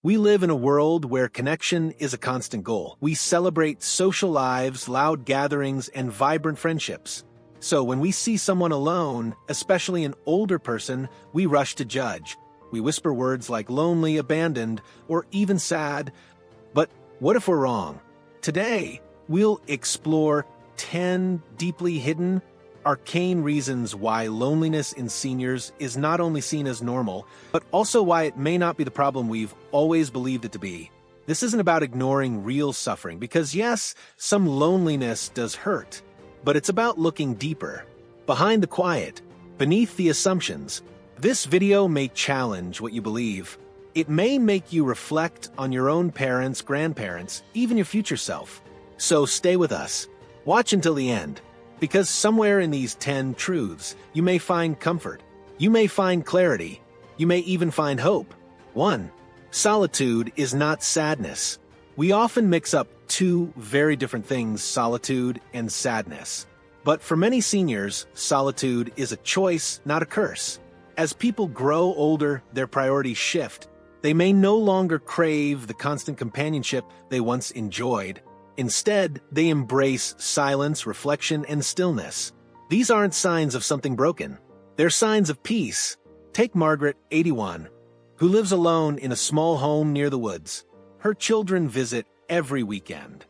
We live in a world where connection is a constant goal. We celebrate social lives, loud gatherings, and vibrant friendships. So when we see someone alone, especially an older person, we rush to judge. We whisper words like lonely, abandoned, or even sad. But what if we're wrong? Today, we'll explore 10 deeply hidden, arcane reasons why loneliness in seniors is not only seen as normal, but also why it may not be the problem we've always believed it to be. This isn't about ignoring real suffering, because yes, some loneliness does hurt, but it's about looking deeper, behind the quiet, beneath the assumptions. This video may challenge what you believe. It may make you reflect on your own parents, grandparents, even your future self. So stay with us. Watch until the end. Because somewhere in these 10 truths, you may find comfort. You may find clarity. You may even find hope. 1. Solitude is not sadness. We often mix up two very different things, solitude and sadness. But for many seniors, solitude is a choice, not a curse. As people grow older, their priorities shift. They may no longer crave the constant companionship they once enjoyed. Instead, they embrace silence, reflection, and stillness. These aren't signs of something broken. They're signs of peace. Take Margaret, 81, who lives alone in a small home near the woods. Her children visit every weekend.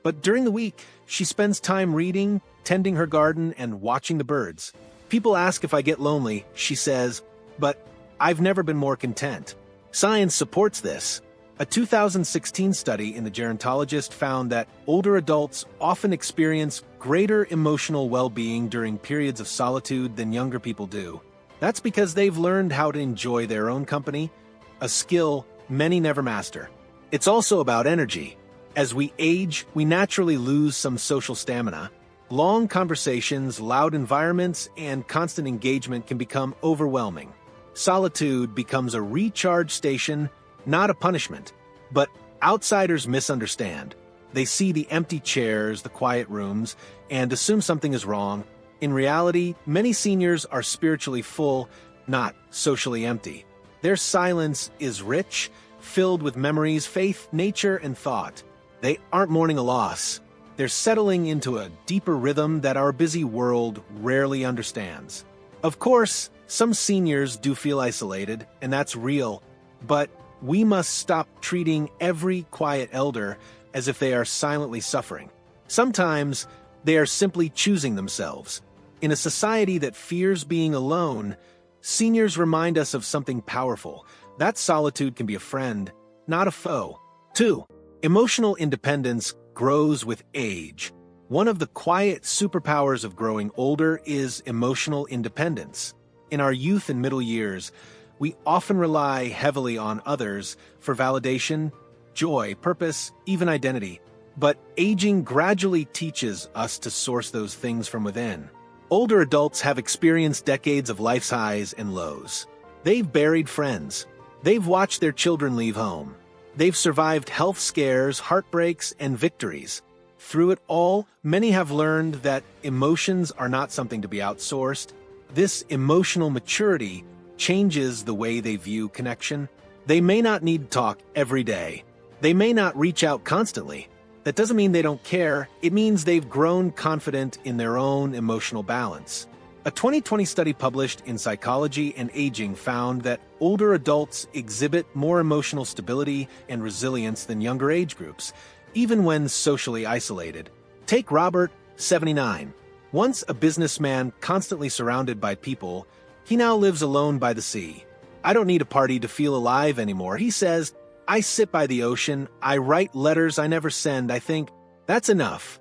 But during the week, she spends time reading, tending her garden, and watching the birds. People ask if I get lonely, she says, but I've never been more content. Science supports this. A 2016 study in The Gerontologist found that older adults often experience greater emotional well-being during periods of solitude than younger people do. That's because they've learned how to enjoy their own company, a skill many never master. It's also about energy. As we age, we naturally lose some social stamina. Long conversations, loud environments, and constant engagement can become overwhelming. Solitude becomes a recharge station, not a punishment. But outsiders misunderstand. They see the empty chairs, the quiet rooms, and assume something is wrong. In reality, many seniors are spiritually full, not socially empty. Their silence is rich, filled with memories, faith, nature, and thought. They aren't mourning a loss. They're settling into a deeper rhythm that our busy world rarely understands. Of course, some seniors do feel isolated, and that's real, but we must stop treating every quiet elder as if they are silently suffering. Sometimes they are simply choosing themselves. In a society that fears being alone, seniors remind us of something powerful. That solitude can be a friend, not a foe. 2. Emotional independence grows with age. One of the quiet superpowers of growing older is emotional independence. In our youth and middle years, we often rely heavily on others for validation, joy, purpose, even identity. But aging gradually teaches us to source those things from within. Older adults have experienced decades of life's highs and lows. They've buried friends. They've watched their children leave home. They've survived health scares, heartbreaks, and victories. Through it all, many have learned that emotions are not something to be outsourced. This emotional maturity changes the way they view connection. They may not need to talk every day. They may not reach out constantly. That doesn't mean they don't care. It means they've grown confident in their own emotional balance. A 2020 study published in Psychology and Aging found that older adults exhibit more emotional stability and resilience than younger age groups, even when socially isolated. Take Robert, 79. Once a businessman constantly surrounded by people, he now lives alone by the sea. I don't need a party to feel alive anymore, he says. I sit by the ocean, I write letters I never send, I think, that's enough.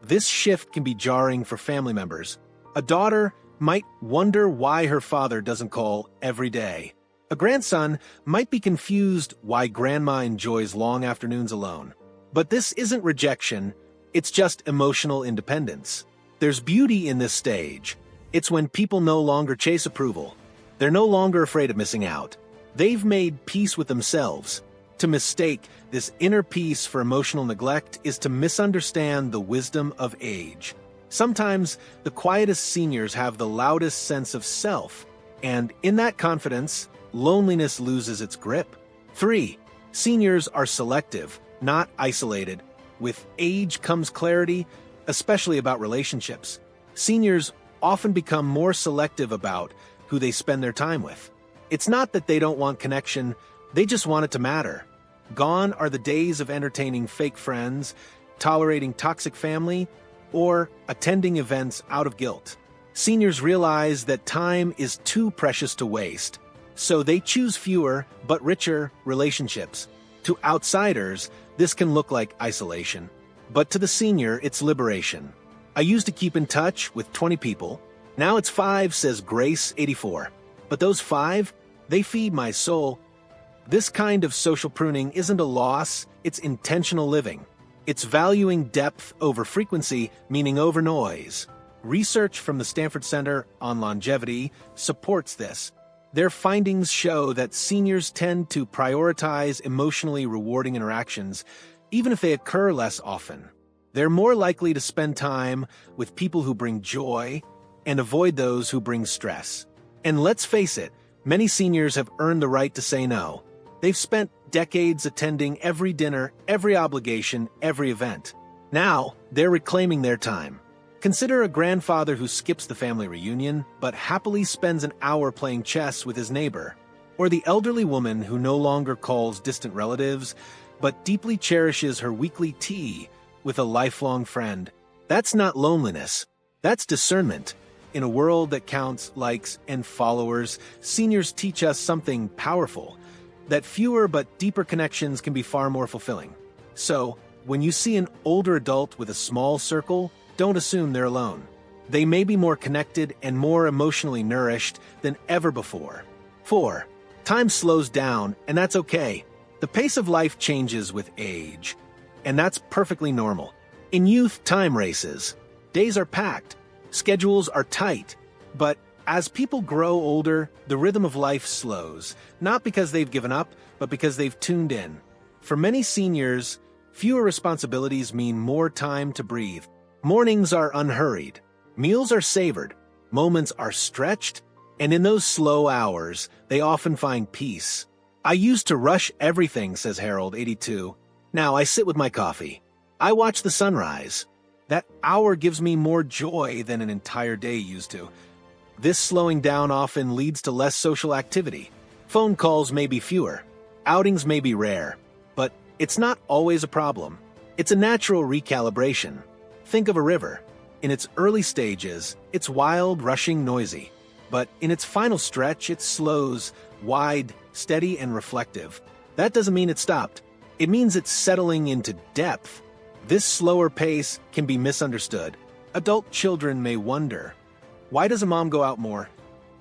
This shift can be jarring for family members. A daughter might wonder why her father doesn't call every day. A grandson might be confused why grandma enjoys long afternoons alone. But this isn't rejection, it's just emotional independence. There's beauty in this stage. It's when people no longer chase approval. They're no longer afraid of missing out. They've made peace with themselves. To mistake this inner peace for emotional neglect is to misunderstand the wisdom of age. Sometimes the quietest seniors have the loudest sense of self, and in that confidence, loneliness loses its grip. 3. Seniors are selective, not isolated. With age comes clarity, especially about relationships. Seniors often become more selective about who they spend their time with. It's not that they don't want connection, they just want it to matter. Gone are the days of entertaining fake friends, tolerating toxic family, or attending events out of guilt. Seniors realize that time is too precious to waste, so they choose fewer but richer relationships. To outsiders, this can look like isolation, but to the senior, it's liberation. I used to keep in touch with 20 people. Now it's 5, says Grace 84. But those 5, they feed my soul. This kind of social pruning isn't a loss, it's intentional living. It's valuing depth over frequency, meaning over noise. Research from the Stanford Center on Longevity supports this. Their findings show that seniors tend to prioritize emotionally rewarding interactions, even if they occur less often. They're more likely to spend time with people who bring joy and avoid those who bring stress. And let's face it, many seniors have earned the right to say no. They've spent decades attending every dinner, every obligation, every event. Now, they're reclaiming their time. Consider a grandfather who skips the family reunion, but happily spends an hour playing chess with his neighbor. Or the elderly woman who no longer calls distant relatives, but deeply cherishes her weekly tea with a lifelong friend. That's not loneliness. That's discernment. In a world that counts likes and followers, seniors teach us something powerful, that fewer but deeper connections can be far more fulfilling. So, when you see an older adult with a small circle, don't assume they're alone. They may be more connected and more emotionally nourished than ever before. 4. Time slows down, and that's okay. The pace of life changes with age, and that's perfectly normal. In youth, time races. Days are packed. Schedules are tight. But as people grow older, the rhythm of life slows, not because they've given up, but because they've tuned in. For many seniors, fewer responsibilities mean more time to breathe. Mornings are unhurried. Meals are savored. Moments are stretched. And in those slow hours, they often find peace. I used to rush everything, says Harold, 82. Now I sit with my coffee. I watch the sunrise. That hour gives me more joy than an entire day used to. This slowing down often leads to less social activity. Phone calls may be fewer. Outings may be rare. But it's not always a problem. It's a natural recalibration. Think of a river. In its early stages, it's wild, rushing, noisy. But in its final stretch, it slows, wide, steady, and reflective. That doesn't mean it stopped. It means it's settling into depth. This slower pace can be misunderstood. Adult children may wonder, why does a mom go out more?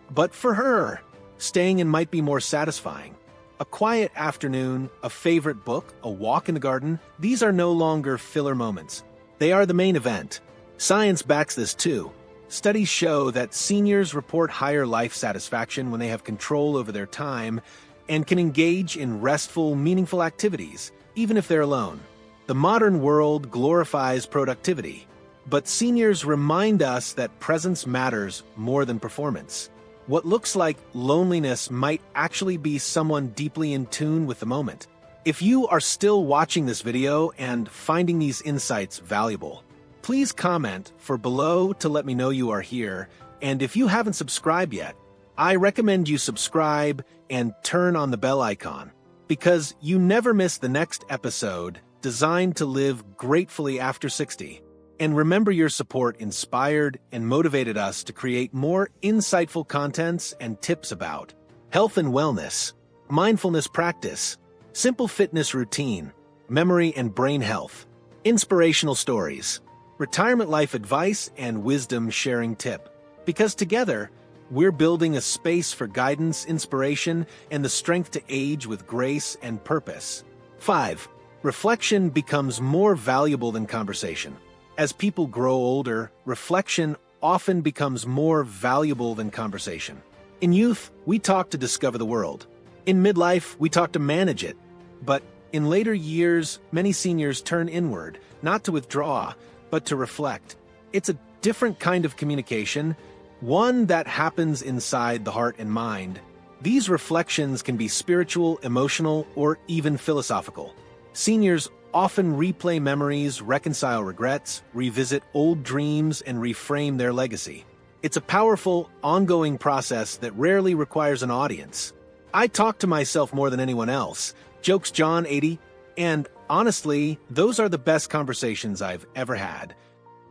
But for her, staying in might be more satisfying. A quiet afternoon, a favorite book, a walk in the garden, these are no longer filler moments. They are the main event. Science backs this too. Studies show that seniors report higher life satisfaction when they have control over their time and can engage in restful, meaningful activities, even if they're alone. The modern world glorifies productivity, but seniors remind us that presence matters more than performance. What looks like loneliness might actually be someone deeply in tune with the moment. If you are still watching this video and finding these insights valuable, please comment for below to let me know you are here, and if you haven't subscribed yet, I recommend you subscribe and turn on the bell icon, because you never miss the next episode designed to live gratefully after 60. And remember, your support inspired and motivated us to create more insightful contents and tips about health and wellness, mindfulness practice, simple fitness routine, memory and brain health, inspirational stories, retirement life advice, and wisdom sharing tip. Because together, we're building a space for guidance, inspiration, and the strength to age with grace and purpose. 5. Reflection becomes more valuable than conversation. As people grow older, reflection often becomes more valuable than conversation. In youth, we talk to discover the world. In midlife, we talk to manage it. But in later years, many seniors turn inward, not to withdraw, but to reflect. It's a different kind of communication, one that happens inside the heart and mind. These reflections can be spiritual, emotional, or even philosophical. Seniors often replay memories, reconcile regrets, revisit old dreams, and reframe their legacy. It's a powerful, ongoing process that rarely requires an audience. I talk to myself more than anyone else, jokes John 80, and honestly, those are the best conversations I've ever had.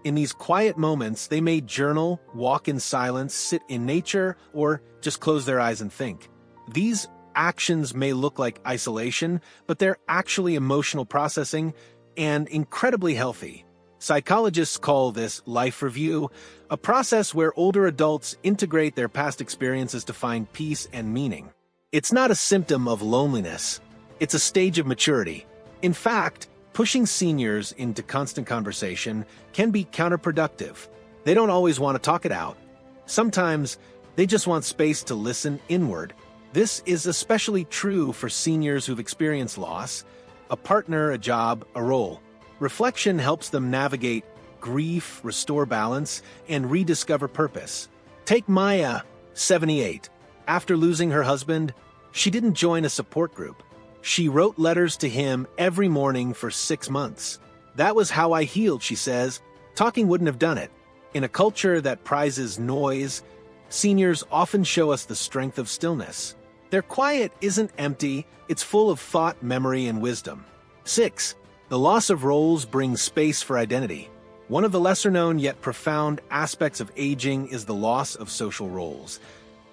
In these quiet moments, they may journal, walk in silence, sit in nature, or just close their eyes and think. These actions may look like isolation, but they're actually emotional processing and incredibly healthy. Psychologists call this life review, a process where older adults integrate their past experiences to find peace and meaning. It's not a symptom of loneliness. It's a stage of maturity. In fact, pushing seniors into constant conversation can be counterproductive. They don't always want to talk it out. Sometimes they just want space to listen inward. This is especially true for seniors who've experienced loss, a partner, a job, a role. Reflection helps them navigate grief, restore balance, and rediscover purpose. Take Maya, 78. After losing her husband, she didn't join a support group. She wrote letters to him every morning for 6 months. That was how I healed, she says. Talking wouldn't have done it. In a culture that prizes noise, seniors often show us the strength of stillness. Their quiet isn't empty, it's full of thought, memory, and wisdom. 6. The loss of roles brings space for identity. One of the lesser-known yet profound aspects of aging is the loss of social roles,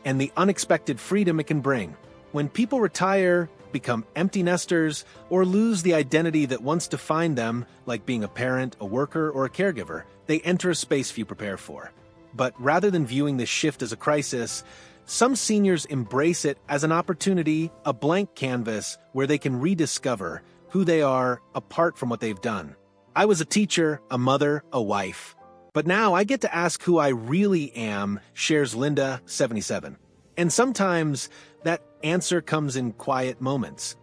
and the unexpected freedom it can bring. When people retire, become empty nesters, or lose the identity that once defined them, like being a parent, a worker, or a caregiver, they enter a space few prepare for. But rather than viewing this shift as a crisis, some seniors embrace it as an opportunity, a blank canvas where they can rediscover who they are apart from what they've done. I was a teacher, a mother, a wife. But now I get to ask who I really am, shares Linda, 77. And sometimes that answer comes in quiet moments.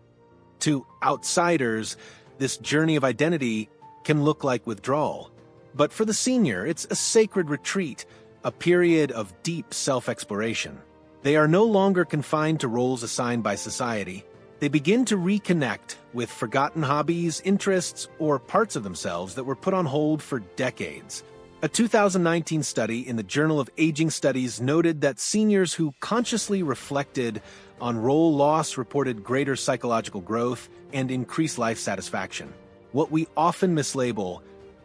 To outsiders, this journey of identity can look like withdrawal. But for the senior, it's a sacred retreat, a period of deep self-exploration. They are no longer confined to roles assigned by society. They begin to reconnect with forgotten hobbies, interests, or parts of themselves that were put on hold for decades. A 2019 study in the Journal of Aging Studies noted that seniors who consciously reflected on role loss reported greater psychological growth and increased life satisfaction. What we often mislabel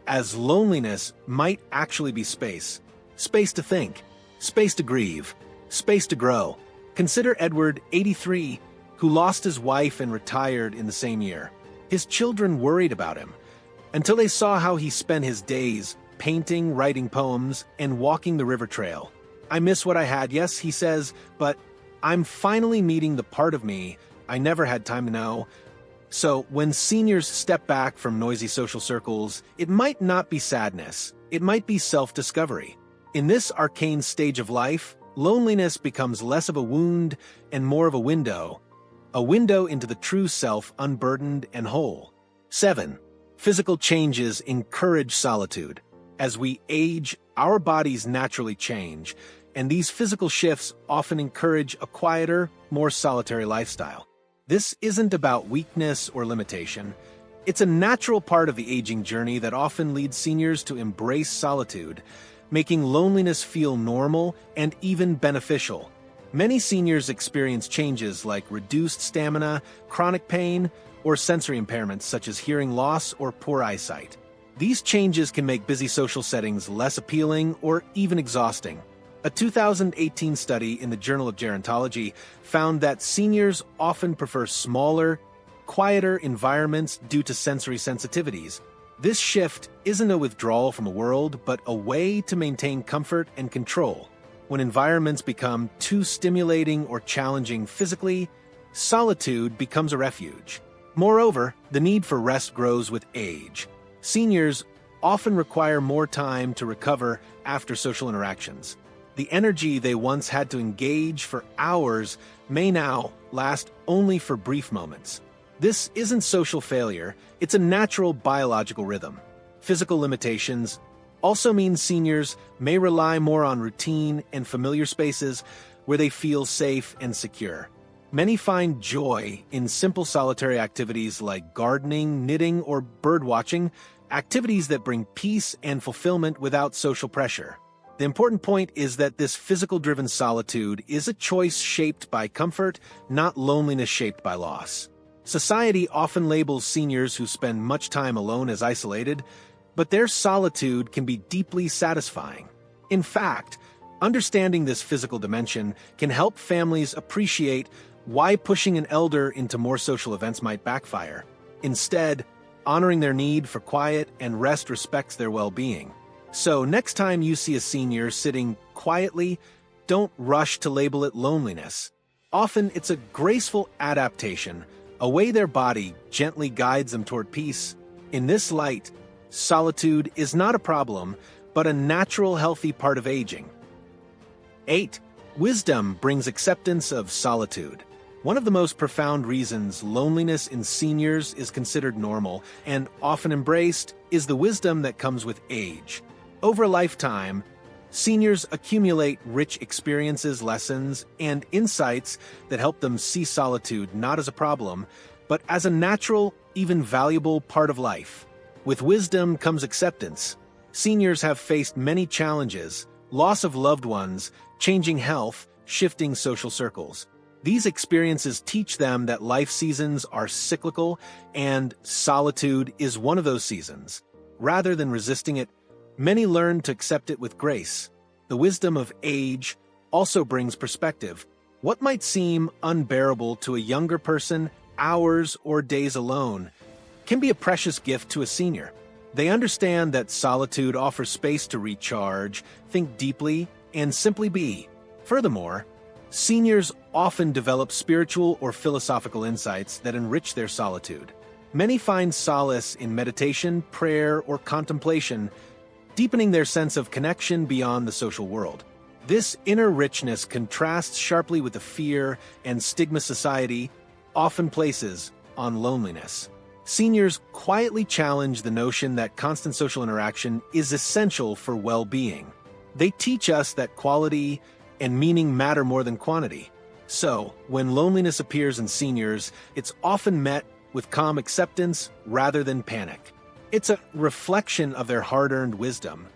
as loneliness might actually be space. Space to think, space to grieve, space to grow. Consider Edward, 83, who lost his wife and retired in the same year. His children worried about him until they saw how he spent his days painting, writing poems, and walking the river trail. I miss what I had, yes, he says, but I'm finally meeting the part of me I never had time to know. So when seniors step back from noisy social circles, it might not be sadness, it might be self-discovery. In this arcane stage of life, loneliness becomes less of a wound and more of a window into the true self, unburdened and whole. 7. Physical changes encourage solitude. As we age, our bodies naturally change, and these physical shifts often encourage a quieter, more solitary lifestyle. This isn't about weakness or limitation. It's a natural part of the aging journey that often leads seniors to embrace solitude, making loneliness feel normal and even beneficial. Many seniors experience changes like reduced stamina, chronic pain, or sensory impairments such as hearing loss or poor eyesight. These changes can make busy social settings less appealing or even exhausting. A 2018 study in the Journal of Gerontology found that seniors often prefer smaller, quieter environments due to sensory sensitivities. This shift isn't a withdrawal from the world, but a way to maintain comfort and control. When environments become too stimulating or challenging physically, solitude becomes a refuge. Moreover, the need for rest grows with age. Seniors often require more time to recover after social interactions. The energy they once had to engage for hours may now last only for brief moments. This isn't social failure, it's a natural biological rhythm. Physical limitations also mean seniors may rely more on routine and familiar spaces, where they feel safe and secure. Many find joy in simple solitary activities like gardening, knitting, or birdwatching, activities that bring peace and fulfillment without social pressure. The important point is that this physical-driven solitude is a choice shaped by comfort, not loneliness shaped by loss. Society often labels seniors who spend much time alone as isolated, but their solitude can be deeply satisfying. In fact, understanding this physical dimension can help families appreciate why pushing an elder into more social events might backfire. Instead, honoring their need for quiet and rest respects their well-being. So next time you see a senior sitting quietly, don't rush to label it loneliness. Often it's a graceful adaptation, a way their body gently guides them toward peace. In this light, solitude is not a problem, but a natural, healthy part of aging. 8. Wisdom brings acceptance of solitude. One of the most profound reasons loneliness in seniors is considered normal and often embraced is the wisdom that comes with age. Over a lifetime, seniors accumulate rich experiences, lessons, and insights that help them see solitude not as a problem, but as a natural, even valuable part of life. With wisdom comes acceptance. Seniors have faced many challenges: loss of loved ones, changing health, shifting social circles. These experiences teach them that life seasons are cyclical, and solitude is one of those seasons. Rather than resisting it, many learn to accept it with grace. The wisdom of age also brings perspective. What might seem unbearable to a younger person, hours or days alone, can be a precious gift to a senior. They understand that solitude offers space to recharge, think deeply, and simply be. Furthermore, seniors often develop spiritual or philosophical insights that enrich their solitude. Many find solace in meditation, prayer, or contemplation, deepening their sense of connection beyond the social world. This inner richness contrasts sharply with the fear and stigma society often places on loneliness. Seniors quietly challenge the notion that constant social interaction is essential for well-being. They teach us that quality and meaning matter more than quantity. So, when loneliness appears in seniors, it's often met with calm acceptance rather than panic. It's a reflection of their hard-earned wisdom,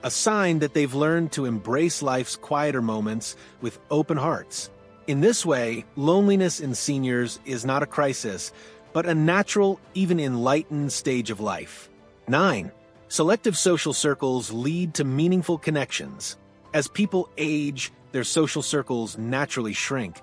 a sign that they've learned to embrace life's quieter moments with open hearts. In this way, loneliness in seniors is not a crisis, but a natural, even enlightened stage of life. 9. Selective social circles lead to meaningful connections. As people age, their social circles naturally shrink.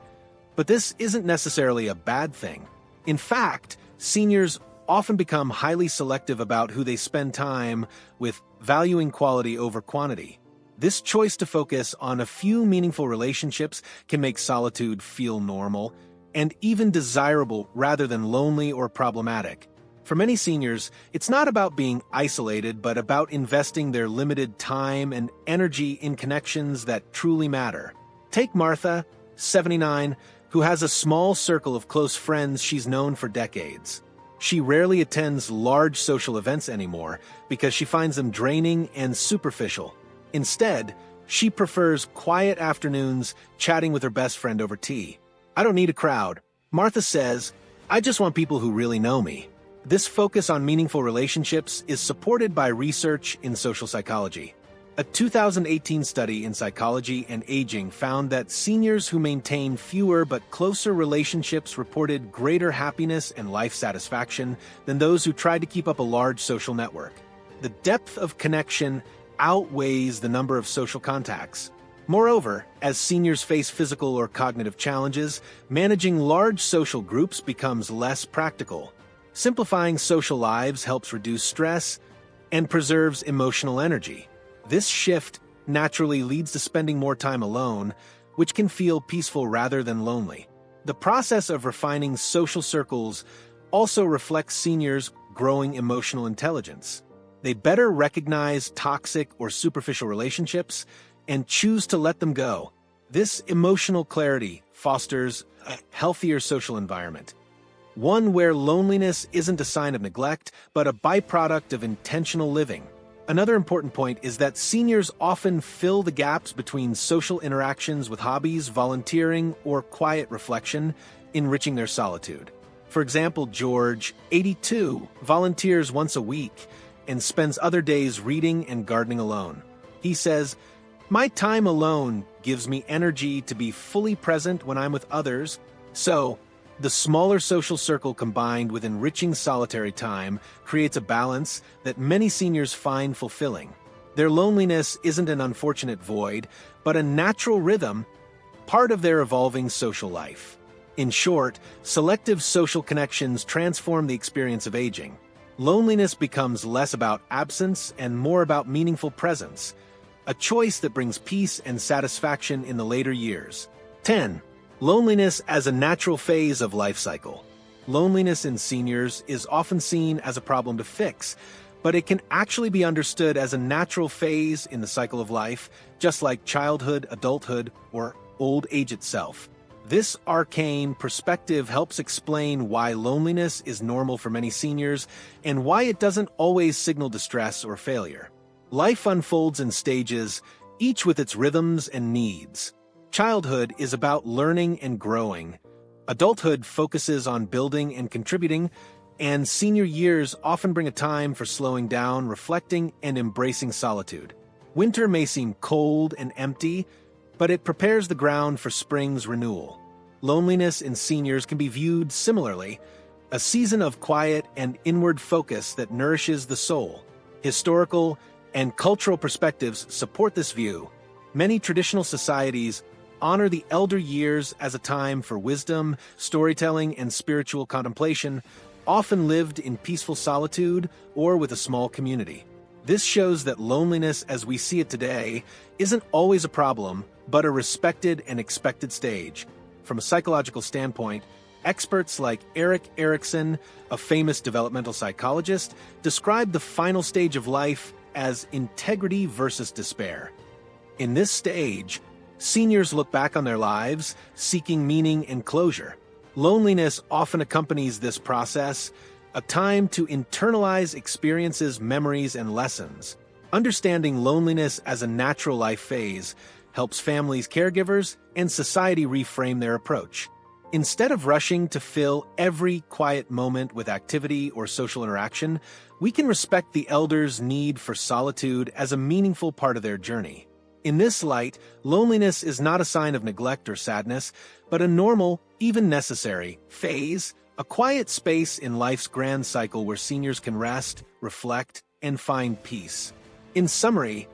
But this isn't necessarily a bad thing. In fact, seniors often become highly selective about who they spend time with, valuing quality over quantity. This choice to focus on a few meaningful relationships can make solitude feel normal and even desirable rather than lonely or problematic. For many seniors, it's not about being isolated, but about investing their limited time and energy in connections that truly matter. Take Martha, 79, who has a small circle of close friends she's known for decades. She rarely attends large social events anymore because she finds them draining and superficial. Instead, she prefers quiet afternoons chatting with her best friend over tea. "I don't need a crowd," Martha says. "I just want people who really know me." This focus on meaningful relationships is supported by research in social psychology. A 2018 study in psychology and aging found that seniors who maintain fewer but closer relationships reported greater happiness and life satisfaction than those who tried to keep up a large social network. The depth of connection outweighs the number of social contacts. Moreover, as seniors face physical or cognitive challenges, managing large social groups becomes less practical. Simplifying social lives helps reduce stress and preserves emotional energy. This shift naturally leads to spending more time alone, which can feel peaceful rather than lonely. The process of refining social circles also reflects seniors' growing emotional intelligence. They better recognize toxic or superficial relationships and choose to let them go. This emotional clarity fosters a healthier social environment, one where loneliness isn't a sign of neglect, but a byproduct of intentional living. Another important point is that seniors often fill the gaps between social interactions with hobbies, volunteering, or quiet reflection, enriching their solitude. For example, George, 82, volunteers once a week and spends other days reading and gardening alone. He says, "My time alone gives me energy to be fully present when I'm with others." So, the smaller social circle combined with enriching solitary time creates a balance that many seniors find fulfilling. Their loneliness isn't an unfortunate void, but a natural rhythm, part of their evolving social life. In short, selective social connections transform the experience of aging. Loneliness becomes less about absence and more about meaningful presence, a choice that brings peace and satisfaction in the later years. 10. Loneliness as a natural phase of life cycle. Loneliness in seniors is often seen as a problem to fix, but it can actually be understood as a natural phase in the cycle of life, just like childhood, adulthood, or old age itself. This arcane perspective helps explain why loneliness is normal for many seniors and why it doesn't always signal distress or failure. Life unfolds in stages, each with its rhythms and needs. Childhood is about learning and growing. Adulthood focuses on building and contributing, and senior years often bring a time for slowing down, reflecting, and embracing solitude. Winter may seem cold and empty, but it prepares the ground for spring's renewal. Loneliness in seniors can be viewed similarly, a season of quiet and inward focus that nourishes the soul. Historical and cultural perspectives support this view. Many traditional societies honor the elder years as a time for wisdom, storytelling, and spiritual contemplation, often lived in peaceful solitude or with a small community. This shows that loneliness as we see it today isn't always a problem, but a respected and expected stage. From a psychological standpoint, experts like Erik Erikson, a famous developmental psychologist, describe the final stage of life as integrity versus despair. In this stage, seniors look back on their lives, seeking meaning and closure. Loneliness often accompanies this process, a time to internalize experiences, memories, and lessons. Understanding loneliness as a natural life phase helps families, caregivers, and society reframe their approach. Instead of rushing to fill every quiet moment with activity or social interaction, we can respect the elders' need for solitude as a meaningful part of their journey. In this light, loneliness is not a sign of neglect or sadness, but a normal, even necessary, phase, a quiet space in life's grand cycle where seniors can rest, reflect, and find peace. In summary,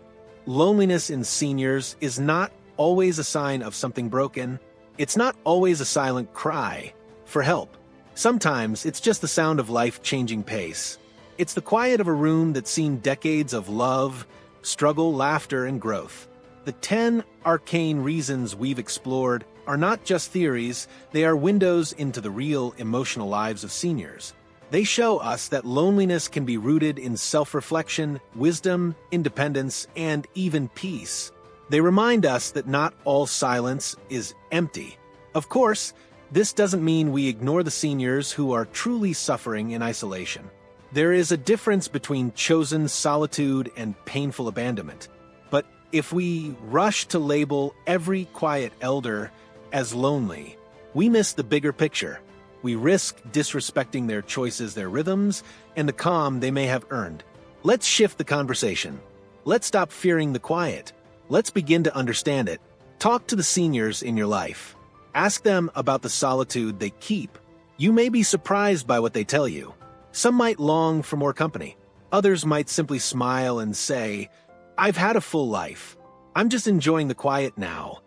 loneliness in seniors is not always a sign of something broken. It's not always a silent cry for help. Sometimes it's just the sound of life-changing pace. It's the quiet of a room that's seen decades of love, struggle, laughter, and growth. The 10 arcane reasons we've explored are not just theories, they are windows into the real emotional lives of seniors. They show us that loneliness can be rooted in self-reflection, wisdom, independence, and even peace. They remind us that not all silence is empty. Of course, this doesn't mean we ignore the seniors who are truly suffering in isolation. There is a difference between chosen solitude and painful abandonment. But if we rush to label every quiet elder as lonely, we miss the bigger picture. We risk disrespecting their choices, their rhythms, and the calm they may have earned. Let's shift the conversation. Let's stop fearing the quiet. Let's begin to understand it. Talk to the seniors in your life. Ask them about the solitude they keep. You may be surprised by what they tell you. Some might long for more company. Others might simply smile and say, "I've had a full life. I'm just enjoying the quiet now."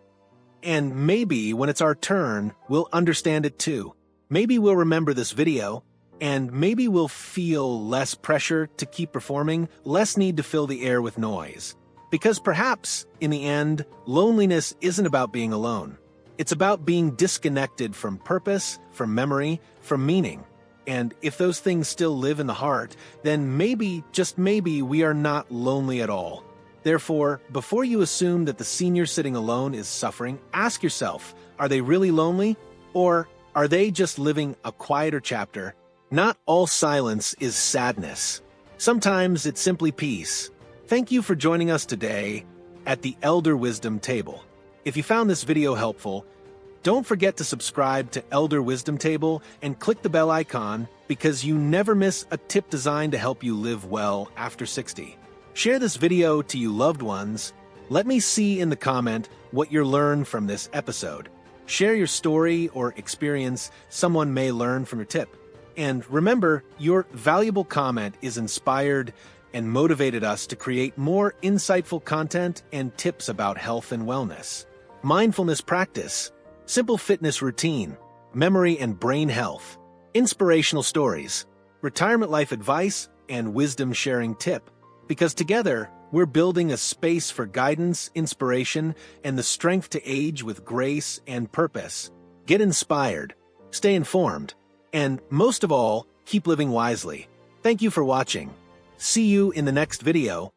And maybe when it's our turn, we'll understand it too. Maybe we'll remember this video, and maybe we'll feel less pressure to keep performing, less need to fill the air with noise. Because perhaps, in the end, loneliness isn't about being alone. It's about being disconnected from purpose, from memory, from meaning. And if those things still live in the heart, then maybe, just maybe, we are not lonely at all. Therefore, before you assume that the senior sitting alone is suffering, ask yourself, are they really lonely? Or are they just living a quieter chapter? Not all silence is sadness. Sometimes it's simply peace. Thank you for joining us today at the Elder Wisdom Table. If you found this video helpful, don't forget to subscribe to Elder Wisdom Table and click the bell icon because you never miss a tip designed to help you live well after 60. Share this video to your loved ones. Let me see in the comment what you learned from this episode. Share your story or experience someone may learn from your tip. And remember, your valuable comment is inspired and motivated us to create more insightful content and tips about health and wellness, mindfulness practice, simple fitness routine, memory and brain health, inspirational stories, retirement life advice, and wisdom sharing tip. Because together, we're building a space for guidance, inspiration, and the strength to age with grace and purpose. Get inspired, stay informed, and most of all, keep living wisely. Thank you for watching. See you in the next video.